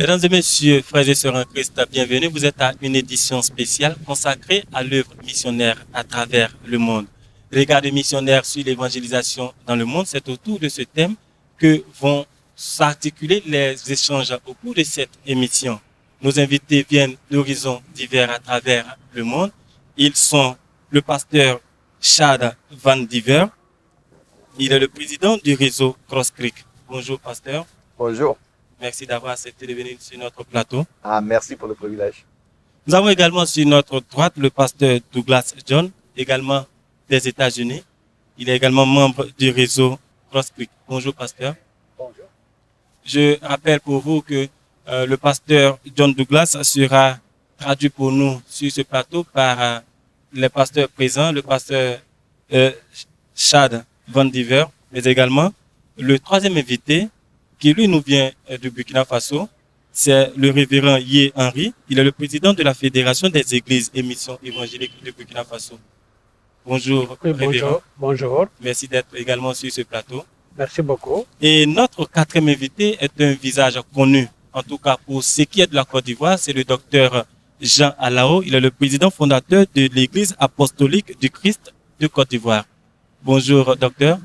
Mesdames et messieurs, frères et sœurs en Christ, bienvenue. Vous êtes à une édition spéciale consacrée à l'œuvre missionnaire à travers le monde. Regard de missionnaire sur l'évangélisation dans le monde, c'est autour de ce thème que vont s'articuler les échanges au cours de cette émission. Nos invités viennent d'horizons divers à travers le monde. Ils sont le pasteur Chad Van Diver. Il est le président du réseau Cross Creek. Bonjour, pasteur. Bonjour. Merci d'avoir accepté de venir sur notre plateau. Merci pour le privilège. Nous avons également sur notre droite le pasteur Douglas John, également des États-Unis. Il est également membre du réseau Cross Creek. Bonjour, pasteur. Bonjour. Je rappelle pour vous que le pasteur John Douglas sera traduit pour nous sur ce plateau par les pasteurs présents, le pasteur Chad Van Diver, mais également le troisième invité, qui lui nous vient du Burkina Faso, c'est le révérend Yé Henry. Il est le président de la Fédération des Églises et Missions évangéliques du Burkina Faso. Bonjour, oui, révérend. Bonjour. Merci d'être également sur ce plateau. Merci beaucoup. Et notre quatrième invité est un visage connu, en tout cas pour ce qui est de la Côte d'Ivoire, c'est le docteur Jean Alao. Il est le président fondateur de l'Église apostolique du Christ de Côte d'Ivoire. Bonjour, docteur.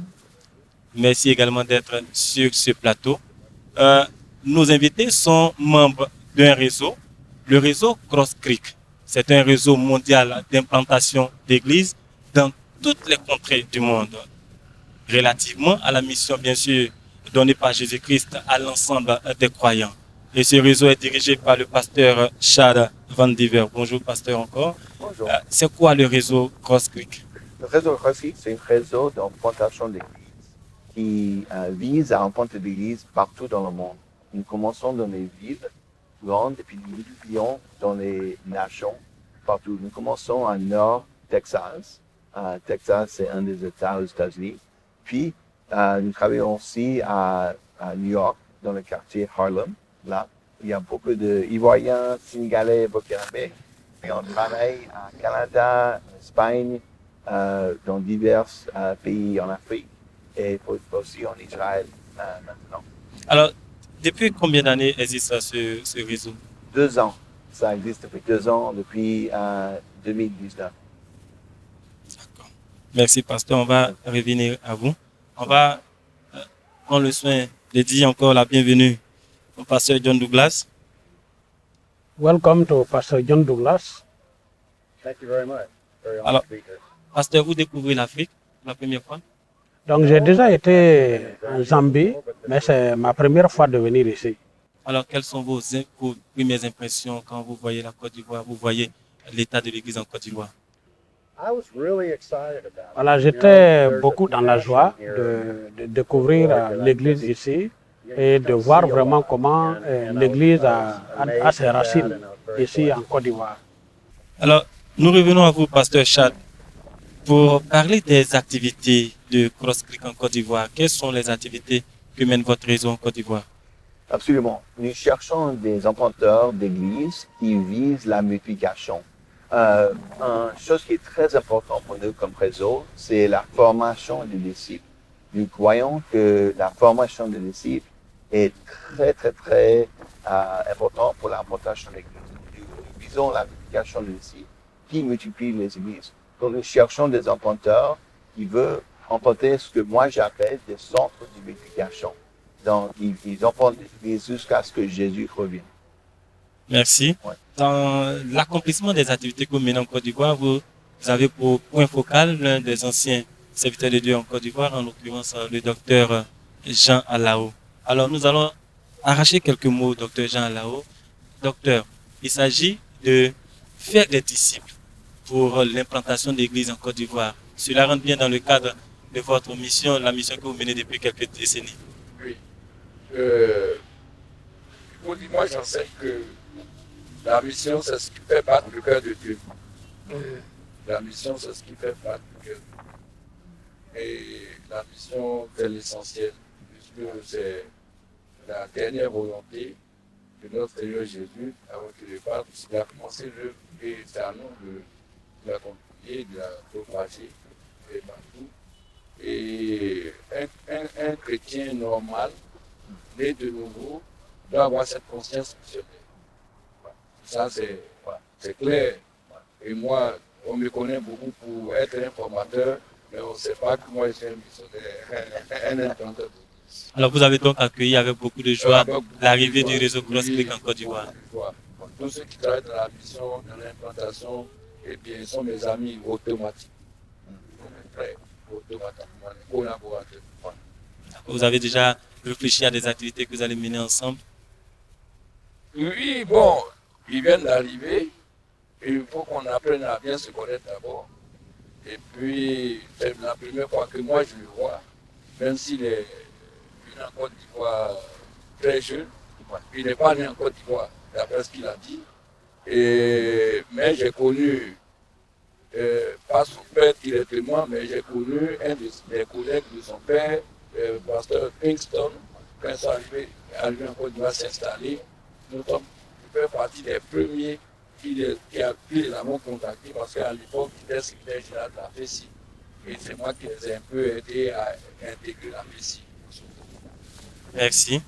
Merci également d'être sur ce plateau. Nos invités sont membres d'un réseau, le réseau Cross Creek. C'est un réseau mondial d'implantation d'églises dans toutes les contrées du monde, relativement à la mission, bien sûr, donnée par Jésus-Christ à l'ensemble des croyants. Et ce réseau est dirigé par le pasteur Chad Van Diver. Bonjour, pasteur, encore. Bonjour. C'est quoi le réseau Cross Creek? Le réseau Cross Creek, c'est un réseau d'implantation d'églises qui vise à implanter des églises partout dans le monde. Nous commençons dans les villes grandes et puis nous multiplions dans les nations partout. Nous commençons en Nord Texas. Texas, c'est un des États aux États-Unis. Puis, nous travaillons aussi à New York, dans le quartier Harlem. Là, il y a beaucoup d'Ivoiriens, Sénégalais, Burkinabés. Et on travaille au Canada, en Espagne, dans divers pays en Afrique et aussi en Israël maintenant. Alors, depuis combien d'années existe ce réseau? 2 ans. Ça existe depuis 2 ans, depuis 2019. D'accord. Merci, pasteur. On va revenir à vous. On va prendre le soin de dire encore la bienvenue au pasteur John Douglas. Welcome to Pastor John Douglas. Thank you very much. Very honored Alors, to be here. pasteur, vous découvrez l'Afrique pour la première fois? Donc j'ai déjà été en Zambie, mais c'est ma première fois de venir ici. Alors, quelles sont vos premières impressions quand vous voyez la Côte d'Ivoire, vous voyez l'état de l'Église en Côte d'Ivoire? I was really excited about it. Voilà, You j'étais know, beaucoup dans la joie de découvrir l'église ici et de voir vraiment comment l'église a ses racines ici en Côte d'Ivoire. Alors, nous revenons à vous, pasteur Chad, pour parler des activités de Cross Creek en Côte d'Ivoire. Quelles sont les activités que mène votre réseau en Côte d'Ivoire? Absolument. Nous cherchons des implanteurs d'églises qui visent la multiplication. Une chose qui est très importante pour nous comme réseau, c'est la formation des disciples. Nous croyons que la formation des disciples est très importante pour l'implantation de l'église. Nous visons la multiplication des disciples qui multiplient les églises. Donc nous cherchons des implanteurs qui veulent implanter ce que moi j'appelle des centres de multiplication. Donc ils implantent des églises jusqu'à ce que Jésus revienne. Merci. Ouais. Dans l'accomplissement des activités que vous menez en Côte d'Ivoire, vous avez pour point focal l'un des anciens serviteurs de Dieu en Côte d'Ivoire, en l'occurrence le docteur Jean Alao. Alors nous allons arracher quelques mots au docteur Jean Alao. Docteur, il s'agit de faire des disciples pour l'implantation d'églises en Côte d'Ivoire. Cela rentre bien dans le cadre de votre mission, la mission que vous menez depuis quelques décennies. Oui. Moi, j'enseigne que la mission, c'est ce qui fait battre le cœur de Dieu. La mission, c'est ce qui fait battre le cœur de Dieu. Et la mission, c'est l'essentiel, puisque c'est la dernière volonté de notre Seigneur Jésus avant qu'il ne parte. Il a commencé l'œuvre et c'est à nous de la continuer, de la propager et partout. Et un chrétien normal, né de nouveau, doit avoir cette conscience missionnaire. Ça, c'est clair. Et moi, on me connaît beaucoup pour être un formateur, mais on ne sait pas que moi, je suis un missionnaire, un implanteur d'église. Alors, vous avez donc accueilli avec beaucoup de joie l'arrivée du réseau CrossClick en Côte d'Ivoire. Tous ceux qui travaillent dans la mission, dans l'implantation, eh bien, sont mes amis automatiques. Mes frères, automatiquement, mes collaborateurs. Vous avez déjà réfléchi à des activités que vous allez mener ensemble? Oui, bon, ils viennent d'arriver. Et il faut qu'on apprenne à bien se connaître d'abord. Et puis, c'est la première fois que moi je le vois, même s'il est venu en Côte d'Ivoire très jeune, il n'est pas né en Côte d'Ivoire, d'après ce qu'il a dit. Mais j'ai connu, pas son père directement, mais j'ai connu un des collègues de son père, pasteur Kingston, quand ils sont arrivés en Côte d'Ivoire s'installer. Nous sommes fait partie des premiers qui les avons contactés parce qu'à l'époque, ils étaient secrétaires généraux de la FECI. Et c'est moi qui les ai un peu aidés à intégrer la FECI. Merci.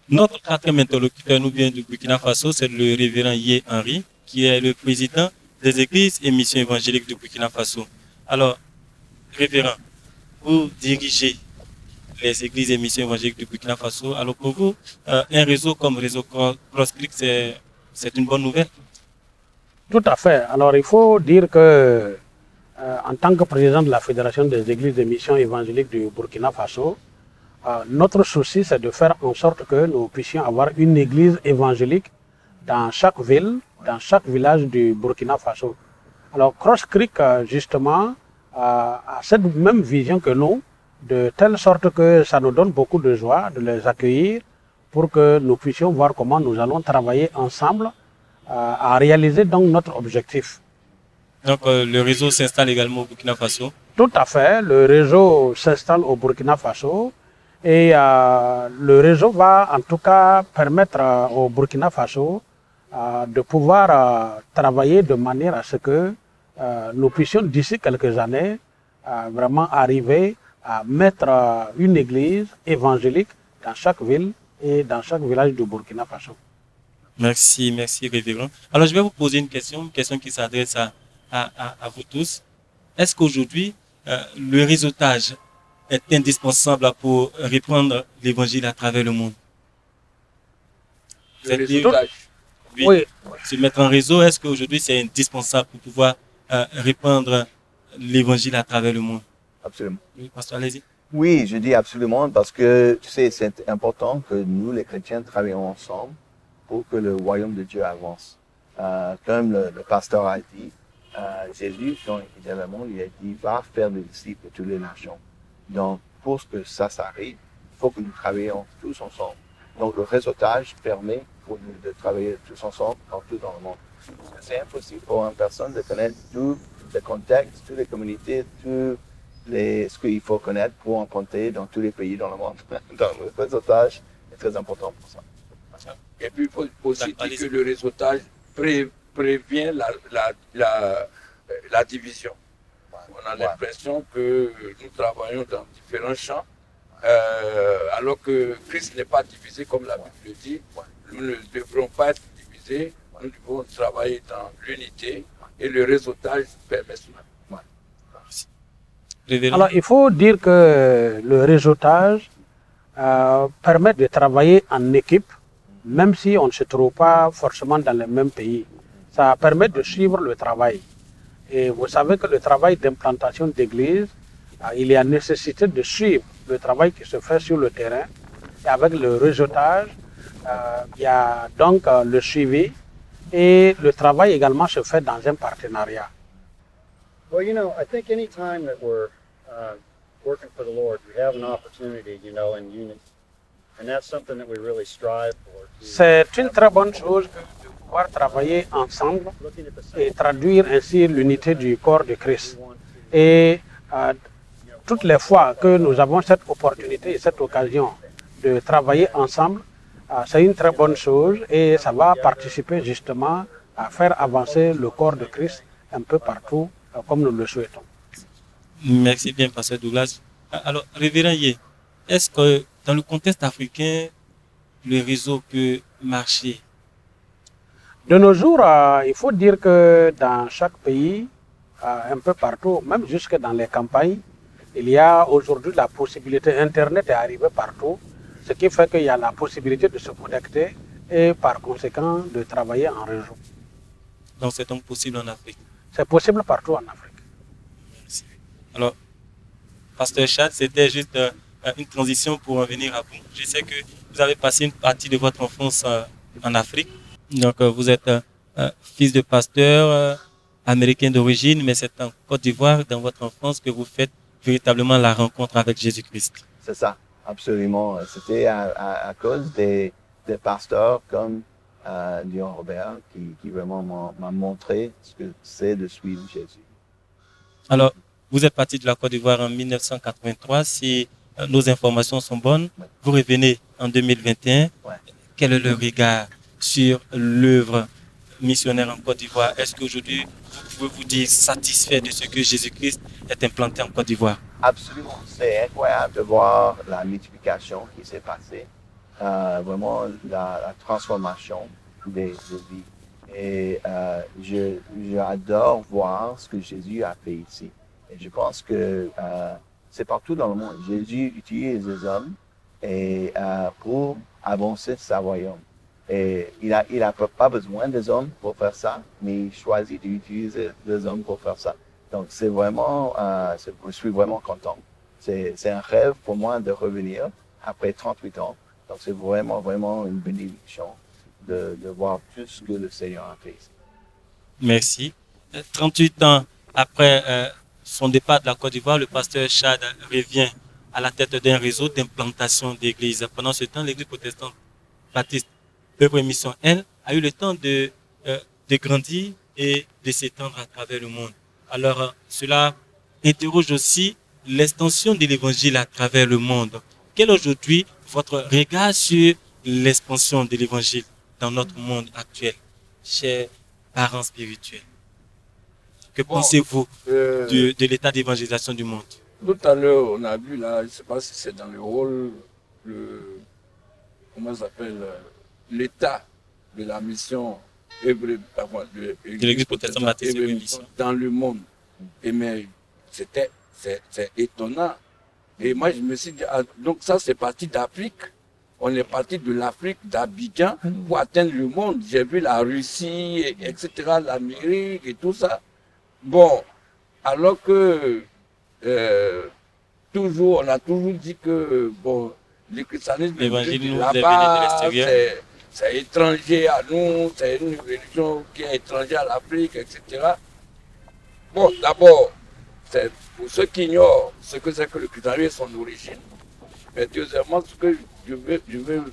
Notre quatrième interlocuteur nous vient du Burkina Faso, c'est le révérend Yé Henry, qui est le président des églises et missions évangéliques du Burkina Faso. Alors, révérend, vous dirigez les églises et missions évangéliques du Burkina Faso. Alors pour vous, un réseau comme Réseau CrossClick, c'est une bonne nouvelle? Tout à fait. Alors il faut dire que en tant que président de la Fédération des églises et missions évangéliques du Burkina Faso, notre souci c'est de faire en sorte que nous puissions avoir une église évangélique dans chaque ville, dans chaque village du Burkina Faso. Alors CrossClick justement a cette même vision que nous, de telle sorte que ça nous donne beaucoup de joie de les accueillir pour que nous puissions voir comment nous allons travailler ensemble à réaliser donc notre objectif. Donc le réseau s'installe également au Burkina Faso? Tout à fait, le réseau s'installe au Burkina Faso et le réseau va en tout cas permettre au Burkina Faso de pouvoir travailler de manière à ce que nous puissions d'ici quelques années vraiment arriver à mettre une église évangélique dans chaque ville et dans chaque village du Burkina Faso. Merci révérend. Alors je vais vous poser une question qui s'adresse à vous tous. Est-ce qu'aujourd'hui le réseautage est indispensable pour répandre l'évangile à travers le monde? Le réseautage? Oui. Se mettre en réseau, est-ce qu'aujourd'hui c'est indispensable pour pouvoir répandre l'évangile à travers le monde? Absolument. Oui, pasteur, allez-y. Oui, je dis absolument parce que tu sais, c'est important que nous, les chrétiens, travaillons ensemble pour que le royaume de Dieu avance. Comme le pasteur a dit, Jésus, quand il est dans le monde, il a dit, va faire des disciples de toutes les nations. Donc, pour que ça s'arrive, il faut que nous travaillions tous ensemble. Donc, le réseautage permet pour nous de travailler tous ensemble partout dans le monde. C'est impossible pour une personne de connaître tout le contexte, toutes les communautés, ce qu'il faut connaître pour implanter dans tous les pays dans le monde. Donc, le réseautage est très important pour ça. Et puis, il faut aussi dire que le réseautage prévient la division. On a l'impression que nous travaillons dans différents champs, alors que Christ n'est pas divisé comme la Bible le dit. Nous ne devrons pas être divisés, nous devons travailler dans l'unité et le réseautage permet cela. Alors, il faut dire que le réseautage permet de travailler en équipe, même si on ne se trouve pas forcément dans le même pays. Ça permet de suivre le travail. Et vous savez que le travail d'implantation d'église, il y a nécessité de suivre le travail qui se fait sur le terrain. Et avec le réseautage, il y a donc le suivi et le travail également se fait dans un partenariat. Well, you know, I think any time that we're working for the Lord, we have an opportunity, you know, in unity. And that's something that we really strive for. C'est une très bonne chose de pouvoir travailler ensemble et traduire ainsi l'unité du corps de Christ. Et toutes les fois que nous avons cette opportunité et cette occasion de travailler ensemble, c'est une très bonne chose et ça va participer justement à faire avancer le corps de Christ un peu partout comme nous le souhaitons. Merci bien, pasteur Douglas. Alors, révérend Yé, est-ce que dans le contexte africain, le réseau peut marcher? De nos jours, il faut dire que dans chaque pays, un peu partout, même jusque dans les campagnes, il y a aujourd'hui la possibilité, Internet est arrivé partout, ce qui fait qu'il y a la possibilité de se connecter et par conséquent de travailler en réseau. Donc c'est donc possible en Afrique. C'est possible partout en Afrique. Merci. Alors, Pasteur Chad, c'était juste une transition pour en venir à vous. Je sais que vous avez passé une partie de votre enfance en Afrique. Donc, vous êtes fils de pasteur américain d'origine, mais c'est en Côte d'Ivoire, dans votre enfance, que vous faites véritablement la rencontre avec Jésus-Christ. C'est ça, absolument. C'était à cause des pasteurs comme Dion Robert qui vraiment m'a montré ce que c'est de suivre Jésus. Alors, vous êtes parti de la Côte d'Ivoire en 1983. Si nos informations sont bonnes, vous revenez en 2021. Ouais. Quel est le regard sur l'œuvre missionnaire en Côte d'Ivoire? Est-ce qu'aujourd'hui, vous pouvez vous dire satisfait de ce que Jésus-Christ est implanté en Côte d'Ivoire? Absolument. C'est incroyable de voir la multiplication qui s'est passée, vraiment la transformation des vies. Et j'adore voir ce que Jésus a fait ici. Et je pense que c'est partout dans le monde. Jésus utilise les hommes pour avancer sa royaume. Et il a pas besoin des hommes pour faire ça, mais il choisit d'utiliser les hommes pour faire ça. Donc c'est vraiment, je suis vraiment content. C'est un rêve pour moi de revenir après 38 ans. Donc c'est vraiment une bénédiction de voir tout ce que le Seigneur a fait ici. Merci. 38 ans après son départ de la Côte d'Ivoire, le pasteur Chad revient à la tête d'un réseau d'implantation d'églises. Pendant ce temps, l'église protestante baptiste Œuvre et Mission, elle, a eu le temps de grandir et de s'étendre à travers le monde. Alors, cela interroge aussi l'extension de l'évangile à travers le monde. Quel est aujourd'hui votre regard sur l'expansion de l'évangile dans notre monde actuel, chers parents spirituels? Que pensez-vous de l'état d'évangélisation du monde? Tout à l'heure, on a vu là, je ne sais pas si c'est dans le rôle, comment ça s'appelle, l'état de la mission de l'église protestante baptiste Œuvre et Mission dans le monde. Et mais c'est étonnant. Et moi, je me suis dit, donc ça, c'est parti d'Afrique. On est parti de l'Afrique, d'Abidjan, pour atteindre le monde. J'ai vu la Russie, etc., l'Amérique et tout ça. Bon, alors que on a toujours dit que le christianisme l'évangile là-bas, c'est étranger à nous, c'est une religion qui est étrangère à l'Afrique, etc. Bon, d'abord, c'est pour ceux qui ignorent ce que c'est que le christianisme et son origine. Mais deuxièmement, ce que je veux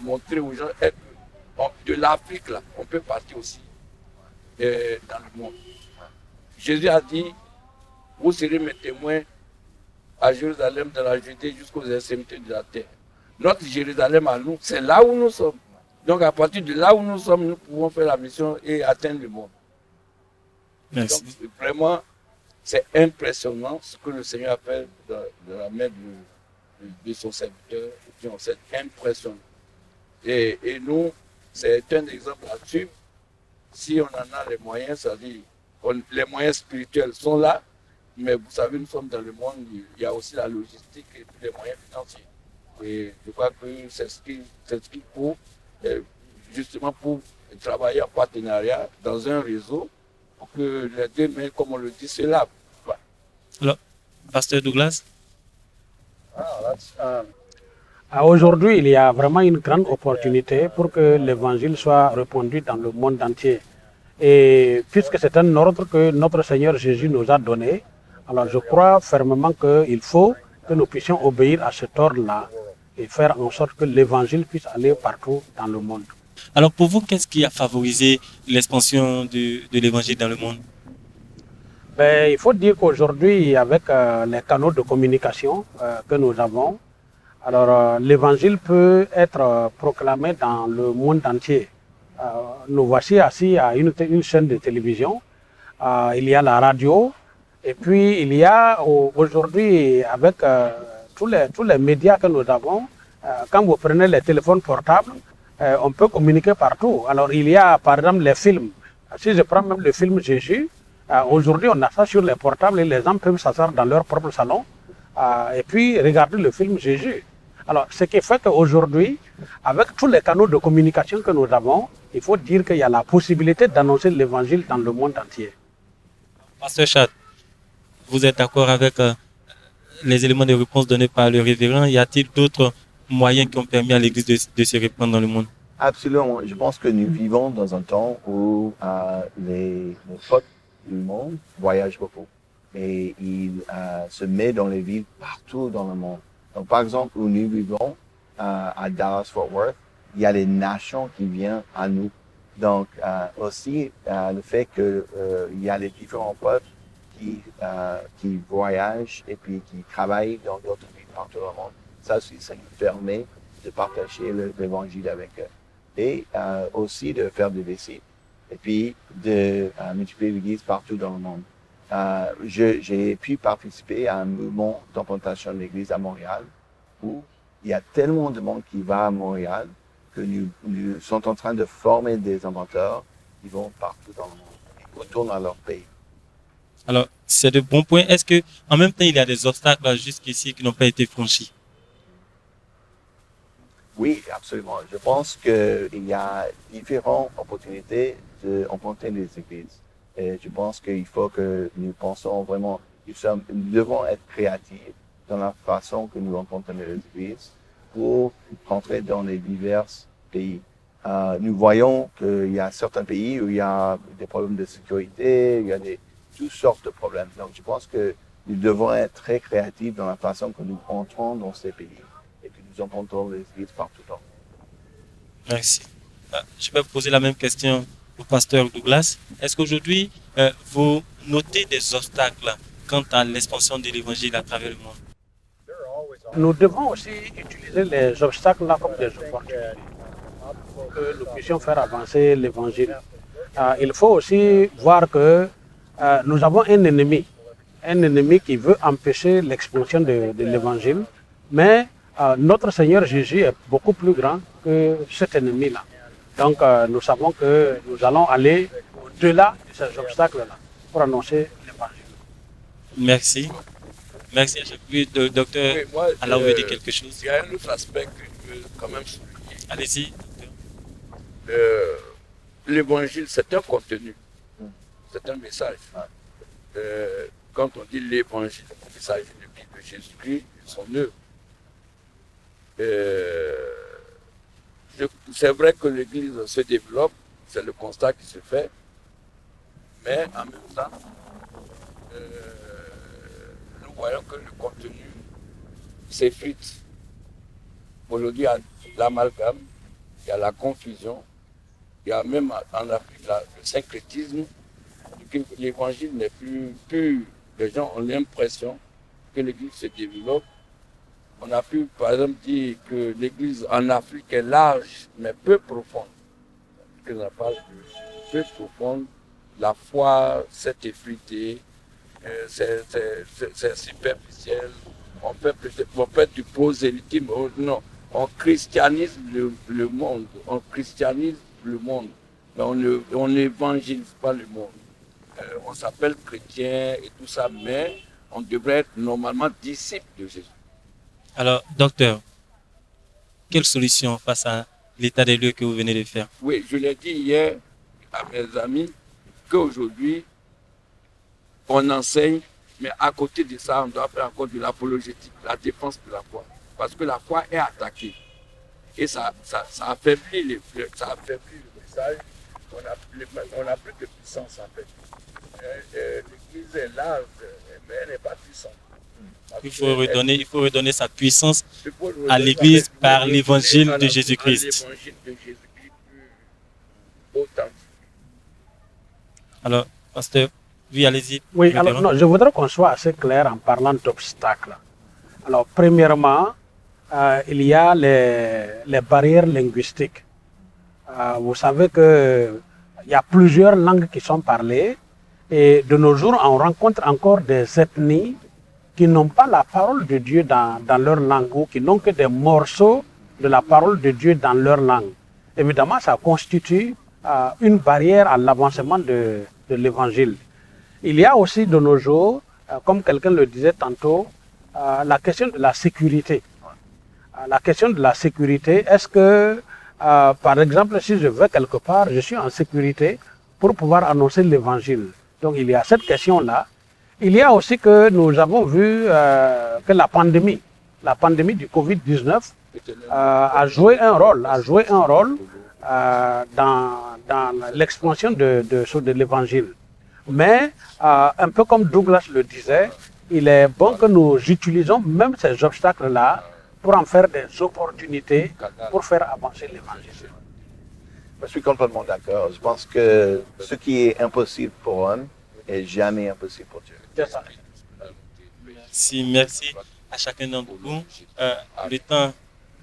montrer aux gens, est que de l'Afrique, là, on peut partir aussi dans le monde. Jésus a dit, vous serez mes témoins à Jérusalem, dans la Judée, jusqu'aux extrémités de la terre. Notre Jérusalem à nous, c'est là où nous sommes. Donc à partir de là où nous sommes, nous pouvons faire la mission et atteindre le monde. Merci. Donc vraiment, c'est impressionnant ce que le Seigneur a fait dans la main de son serviteur. C'est impressionnant. Et nous, c'est un exemple à suivre. Si on en a les moyens, c'est-à-dire les moyens spirituels sont là, mais vous savez, nous sommes dans le monde, il y a aussi la logistique et les moyens financiers. Et je crois que c'est ce qu'il faut, justement pour travailler en partenariat dans un réseau, pour que les deux mains, comme on le dit, se lavent. Voilà. Alors, Pasteur Douglas? Aujourd'hui, il y a vraiment une grande opportunité pour que l'évangile soit répandu dans le monde entier. Et puisque c'est un ordre que notre Seigneur Jésus nous a donné, alors je crois fermement qu'il faut que nous puissions obéir à cet ordre-là et faire en sorte que l'évangile puisse aller partout dans le monde. Alors pour vous, qu'est-ce qui a favorisé l'expansion de l'évangile dans le monde? Il faut dire qu'aujourd'hui, avec les canaux de communication que nous avons, alors l'évangile peut être proclamé dans le monde entier. Nous voici assis à une chaîne de télévision, il y a la radio, et puis il y a aujourd'hui, avec tous les médias que nous avons, quand vous prenez les téléphones portables, on peut communiquer partout. Alors il y a par exemple les films. Si je prends même le film Jésus, aujourd'hui on a ça sur les portables et les gens peuvent s'asseoir dans leur propre salon et puis regarder le film Jésus. Alors ce qui fait qu'aujourd'hui, avec tous les canaux de communication que nous avons, il faut dire qu'il y a la possibilité d'annoncer l'évangile dans le monde entier. Pasteur Chad, vous êtes d'accord avec les éléments de réponse donnés par le révérend? Y a-t-il d'autres moyens qui ont permis à l'Église de se répandre dans le monde? Absolument. Je pense que nous vivons dans un temps où les peuples du monde voyagent beaucoup et ils se mettent dans les villes partout dans le monde. Donc, par exemple, où nous vivons à Dallas-Fort Worth, il y a les nations qui viennent à nous. Donc, aussi, le fait que il y a les différents peuples qui voyagent et puis qui travaillent dans d'autres villes partout dans le monde, ça aussi, ça nous permet de partager l'évangile avec eux. Et aussi de faire des disciples et puis de multiplier l'Église partout dans le monde. J'ai pu participer à un mouvement d'implantation de l'Église à Montréal où il y a tellement de monde qui va à Montréal que nous sommes en train de former des inventeurs qui vont partout dans le monde et retournent à leur pays. Alors, c'est de bons points. Est-ce que, en même temps, il y a des obstacles jusqu'ici qui n'ont pas été franchis? Oui, absolument. Je pense qu'il y a différentes opportunités d'implanter les églises. Et je pense qu'il faut que nous pensons vraiment, nous devons être créatifs dans la façon que nous implantons les églises pour rentrer dans les divers pays. Nous voyons qu'il y a certains pays où il y a des problèmes de sécurité, il y a toutes sortes de problèmes. Donc, je pense que nous devons être très créatifs dans la façon que nous entrons dans ces pays et que nous implantons les églises partout dans le monde. Merci. Je vais poser la même question au pasteur Douglas. Est-ce qu'aujourd'hui, vous notez des obstacles quant à l'expansion de l'évangile à travers le monde? Nous devons aussi utiliser les obstacles là comme des opportunités pour que nous puissions faire avancer l'évangile. Il faut aussi voir que nous avons un ennemi qui veut empêcher l'expansion de l'évangile, mais notre Seigneur Jésus est beaucoup plus grand que cet ennemi-là. Donc nous savons que nous allons aller au-delà de ces obstacles-là pour annoncer l'évangile. Merci. Merci à chaque fois. Docteur, Oui, moi, alors vous veut dire quelque chose? Il y a un autre aspect que je veux quand même souligner. Allez-y. L'évangile, c'est un contenu, c'est un message. Quand on dit l'évangile, il s'agit de Jésus-Christ et son œuvre. C'est vrai que l'Église se développe, c'est le constat qui se fait, mais en même temps, nous voyons que le contenu s'effrite. Aujourd'hui, il y a l'amalgame, il y a la confusion, il y a même en Afrique le syncrétisme, que l'évangile n'est plus pur. Les gens ont l'impression que l'Église se développe. On a pu, par exemple, dire que l'Église en Afrique est large, mais peu profonde. Que ça parle de peu profonde. La foi s'est effritée, c'est superficiel. On fait du prosélytisme. Non, on christianise le monde. On christianise le monde, mais on n'évangélise pas le monde. On s'appelle chrétien et tout ça, mais on devrait être normalement disciple de Jésus. Alors, docteur, quelle solution face à l'état des lieux que vous venez de faire? Oui, je l'ai dit hier à mes amis qu'aujourd'hui, on enseigne, mais à côté de ça, on doit faire encore de l'apologétique, la défense de la foi. Parce que la foi est attaquée. Et ça affaiblit le message. On n'a plus de puissance en fait. L'Église est large, mais elle n'est pas puissante. Il faut redonner sa puissance à l'Église par l'évangile de Jésus-Christ. L'évangile de Jésus-Christ plus authentique. Alors, pasteur, oui, allez-y. Oui, alors non, je voudrais qu'on soit assez clair en parlant d'obstacles. Alors, premièrement, il y a les barrières linguistiques. Vous savez qu'il y a plusieurs langues qui sont parlées et de nos jours, on rencontre encore des ethnies qui n'ont pas la parole de Dieu dans leur langue ou qui n'ont que des morceaux de la parole de Dieu dans leur langue. Évidemment, ça constitue une barrière à l'avancement de l'évangile. Il y a aussi de nos jours, comme quelqu'un le disait tantôt, la question de la sécurité. La question de la sécurité, est-ce que, par exemple, si je vais quelque part, je suis en sécurité pour pouvoir annoncer l'évangile. Donc il y a cette question-là. Il y a aussi que nous avons vu que la pandémie du Covid-19 a joué un rôle dans l'expansion de l'évangile. Mais, un peu comme Douglas le disait, il est bon que nous utilisons même ces obstacles-là pour en faire des opportunités pour faire avancer l'évangile. Je suis complètement d'accord. Je pense que ce qui est impossible pour l'homme est jamais impossible pour Dieu. C'est ça. Merci à chacun d'entre vous. Le temps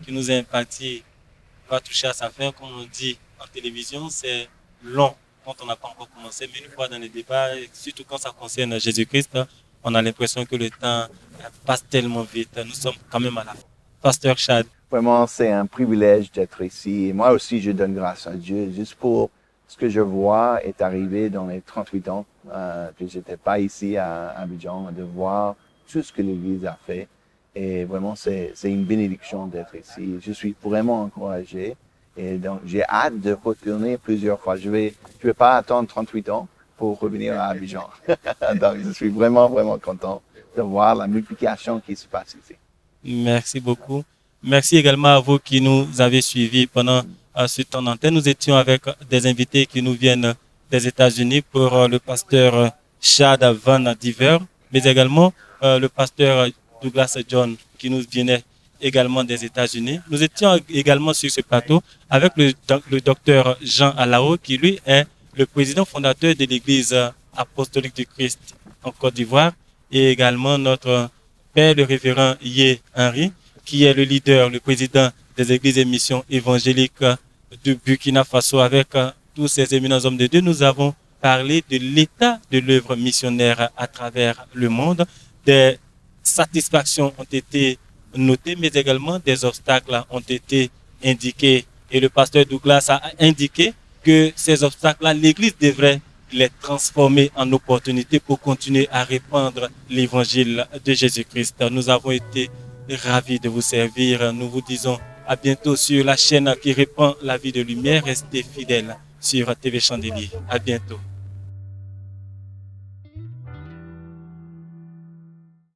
qui nous est imparti va toucher à sa fin. Comme on dit en télévision, c'est long quand on n'a pas encore commencé. Mais une fois dans les débats, surtout quand ça concerne Jésus-Christ, on a l'impression que le temps passe tellement vite. Nous sommes quand même à la fin. Pasteur Chad. Vraiment, c'est un privilège d'être ici. Et moi aussi, je donne grâce à Dieu juste pour ce que je vois est arrivé dans les 38 ans que j'étais pas ici à Abidjan, de voir tout ce que l'Église a fait. Et vraiment, c'est une bénédiction d'être ici. Je suis vraiment encouragé. Et donc, j'ai hâte de retourner plusieurs fois. Je vais pas attendre 38 ans pour revenir à Abidjan. Donc, je suis vraiment, vraiment content de voir la multiplication qui se passe ici. Merci beaucoup. Merci également à vous qui nous avez suivis pendant ce temps d'antenne. Nous étions avec des invités qui nous viennent des États-Unis pour le pasteur Chad Van Diver, mais également le pasteur Douglas John qui nous venait également des États-Unis. Nous étions également sur ce plateau avec le docteur Jean Alao qui lui est le président fondateur de l'Église apostolique du Christ en Côte d'Ivoire et également notre père le révérend Yé Henry qui est le leader, le président des églises et missions évangéliques du Burkina Faso. Avec tous ces éminents hommes de Dieu, nous avons parlé de l'état de l'œuvre missionnaire à travers le monde. Des satisfactions ont été notées, mais également des obstacles ont été indiqués. Et le pasteur Douglas a indiqué que ces obstacles-là, l'Église devrait les transformer en opportunités pour continuer à répandre l'évangile de Jésus-Christ. Nous avons été ravis de vous servir. Nous vous disons à bientôt sur la chaîne qui répand la vie de lumière. Restez fidèles sur TV Chandelier. À bientôt.